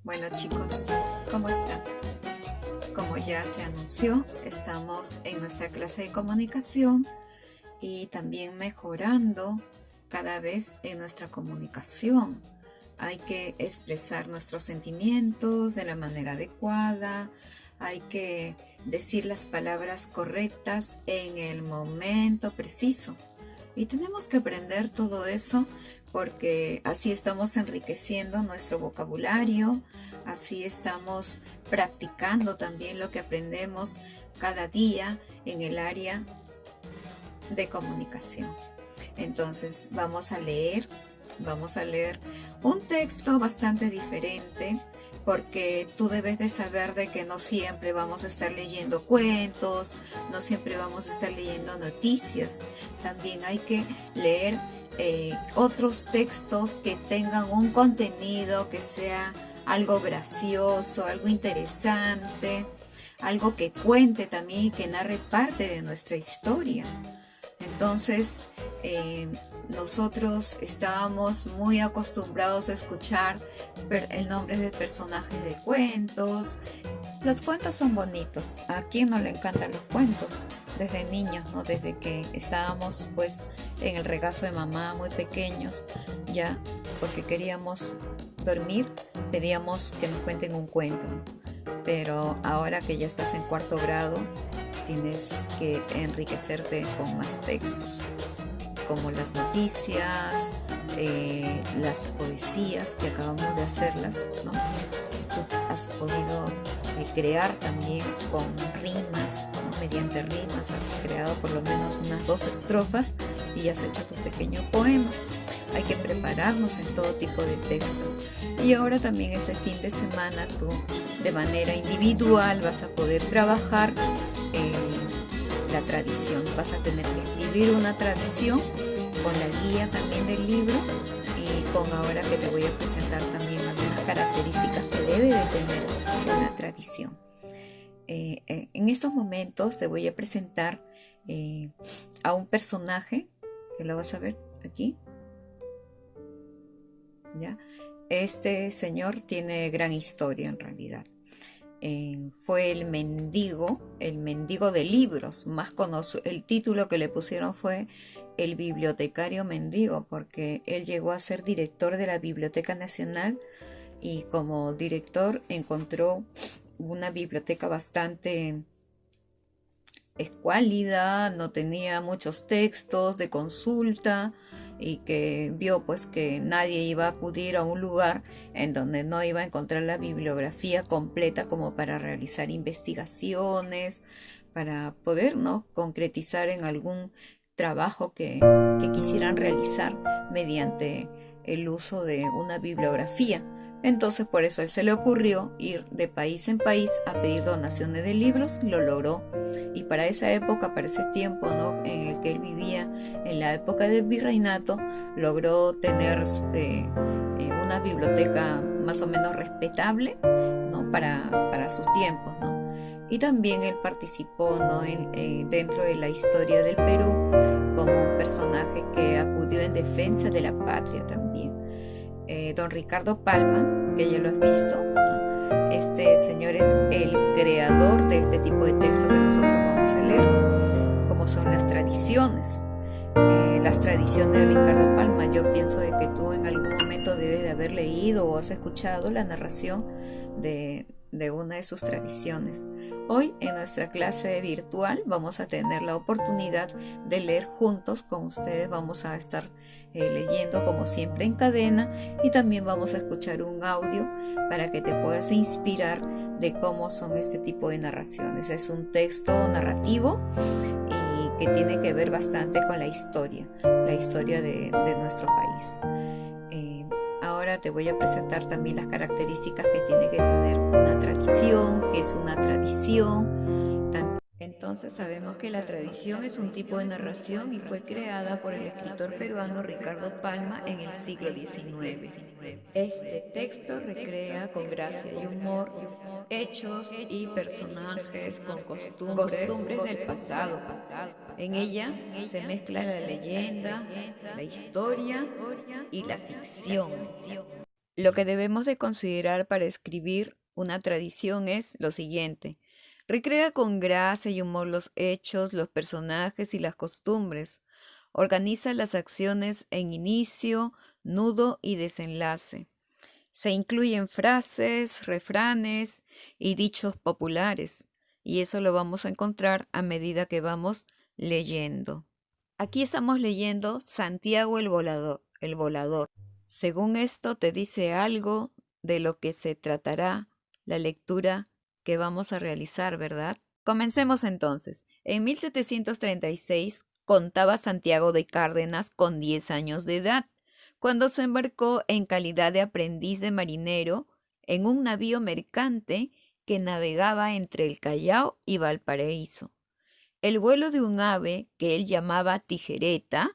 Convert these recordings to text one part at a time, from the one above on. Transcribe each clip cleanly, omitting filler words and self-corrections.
Bueno chicos, ¿cómo están? Como ya se anunció, estamos en nuestra clase de comunicación y también mejorando cada vez en nuestra comunicación. Hay que expresar nuestros sentimientos de la manera adecuada, hay que decir las palabras correctas en el momento preciso. Y tenemos que aprender todo eso porque así estamos enriqueciendo nuestro vocabulario, así estamos practicando también lo que aprendemos cada día en el área de comunicación. Entonces vamos a leer un texto bastante diferente, porque tú debes de saber de que no siempre vamos a estar leyendo cuentos, no siempre vamos a estar leyendo noticias. También hay que leer otros textos que tengan un contenido que sea algo gracioso, algo interesante, algo que cuente también y que narre parte de nuestra historia. Entonces, nosotros estábamos muy acostumbrados a escuchar el nombre de personajes de cuentos. Los cuentos son bonitos. ¿A quién no le encantan los cuentos? Desde niños, ¿no? Desde que estábamos pues en el regazo de mamá, muy pequeños, ya, porque queríamos dormir, pedíamos que nos cuenten un cuento. Pero ahora que ya estás en cuarto grado, tienes que enriquecerte con más textos, como las noticias, las poesías que acabamos de hacerlas, ¿no? Tú has podido crear también con rimas, ¿no? Mediante rimas has creado por lo menos unas 2 estrofas y has hecho tu pequeño poema. Hay que prepararnos en todo tipo de texto. Y ahora también este fin de semana tú de manera individual vas a poder trabajar la tradición. Vas a tener que escribir una tradición con la guía también del libro y con ahora que te voy a presentar también algunas características que debe de tener una tradición. En estos momentos te voy a presentar a un personaje que lo vas a ver aquí. ¿Ya? Este señor tiene gran historia en realidad. Fue el mendigo de libros, más conocido. El título que le pusieron fue el bibliotecario mendigo, porque él llegó a ser director de la Biblioteca Nacional y como director encontró una biblioteca bastante escuálida, no tenía muchos textos de consulta y que vio pues que nadie iba a acudir a un lugar en donde no iba a encontrar la bibliografía completa como para realizar investigaciones, para poder, ¿no?, concretizar en algún trabajo que quisieran realizar mediante el uso de una bibliografía. Entonces por eso a él se le ocurrió ir de país en país a pedir donaciones de libros, lo logró. Y para esa época, para ese tiempo, ¿no?, en el que él vivía, en la época del virreinato, logró tener una biblioteca más o menos respetable, ¿no?, para sus tiempos, ¿no? Y también él participó, ¿no?, dentro de la historia del Perú como un personaje que acudió en defensa de la patria también. Don Ricardo Palma, que ya lo has visto, ¿no? Este señor es el creador de este tipo de textos que nosotros vamos a leer, como son las tradiciones. Las tradiciones de Ricardo Palma, yo pienso de que tú en algún momento debes de haber leído o has escuchado la narración de una de sus tradiciones. Hoy en nuestra clase virtual vamos a tener la oportunidad de leer juntos con ustedes. Vamos a estar leyendo como siempre en cadena y también vamos a escuchar un audio para que te puedas inspirar de cómo son este tipo de narraciones. Es un texto narrativo y que tiene que ver bastante con la historia de nuestro país. Ahora te voy a presentar también las características que tiene que tener una tradición, que es una tradición. Entonces sabemos que la tradición es un tipo de narración y fue creada por el escritor peruano Ricardo Palma en el siglo XIX. Este texto recrea con gracia y humor hechos y personajes con costumbres del pasado. En ella se mezcla la leyenda, la historia y la ficción. Lo que debemos de considerar para escribir una tradición es lo siguiente. Recrea con gracia y humor los hechos, los personajes y las costumbres. Organiza las acciones en inicio, nudo y desenlace. Se incluyen frases, refranes y dichos populares, y eso lo vamos a encontrar a medida que vamos leyendo. Aquí estamos leyendo Santiago el Volador, el Volador. Según esto te dice algo de lo que se tratará la lectura que vamos a realizar, ¿verdad? Comencemos entonces. En 1736 contaba Santiago de Cárdenas con 10 años de edad, cuando se embarcó en calidad de aprendiz de marinero en un navío mercante que navegaba entre el Callao y Valparaíso. El vuelo de un ave que él llamaba tijereta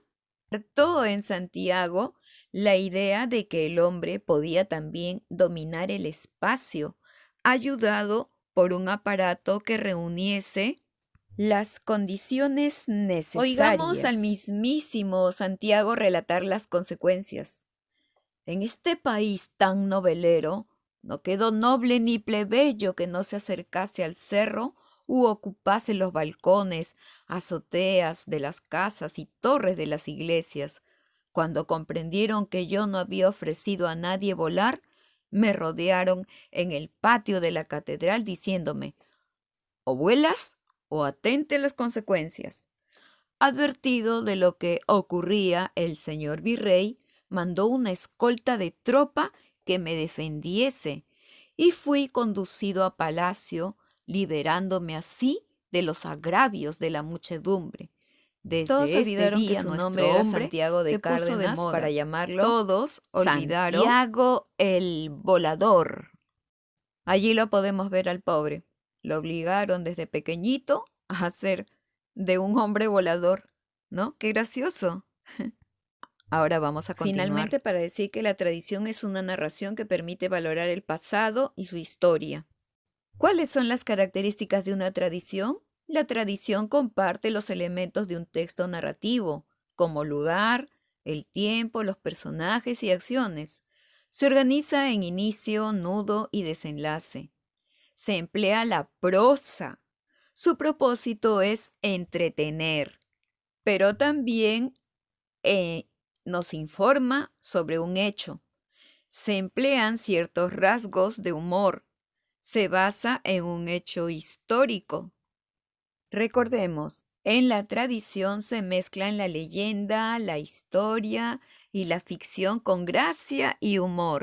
hartó en Santiago la idea de que el hombre podía también dominar el espacio, ayudado por un aparato que reuniese las condiciones Oigamos al necesarias. mismísimo Santiago relatar las consecuencias. En este país tan novelero, no quedó noble ni plebeyo que no se acercase al cerro u ocupase los balcones, azoteas de las casas y torres de las iglesias. Cuando comprendieron que yo no había ofrecido a nadie volar, me rodearon en el patio de la catedral diciéndome, o vuelas o atente a las consecuencias. Advertido de lo que ocurría, el señor virrey mandó una escolta de tropa que me defendiese y fui conducido a palacio, liberándome así de los agravios de la muchedumbre. Todos Desde este olvidaron que día su nuestro nombre era hombre Santiago de se puso de Cárdenas para moda. llamarlo Todos olvidaron Santiago el Volador. Allí lo podemos ver al pobre. Lo obligaron desde pequeñito a hacer de un hombre volador, ¿no? Qué gracioso. Ahora vamos a continuar. Finalmente, para decir que la tradición es una narración que permite valorar el pasado y su historia. ¿Cuáles son las características de una tradición? La tradición comparte los elementos de un texto narrativo, como lugar, el tiempo, los personajes y acciones. Se organiza en inicio, nudo y desenlace. Se emplea la prosa. Su propósito es entretener, pero también eh, nos informa sobre un hecho. Se emplean ciertos rasgos de humor. Se basa en un hecho histórico. Recordemos, en la tradición se mezclan la leyenda, la historia y la ficción con gracia y humor.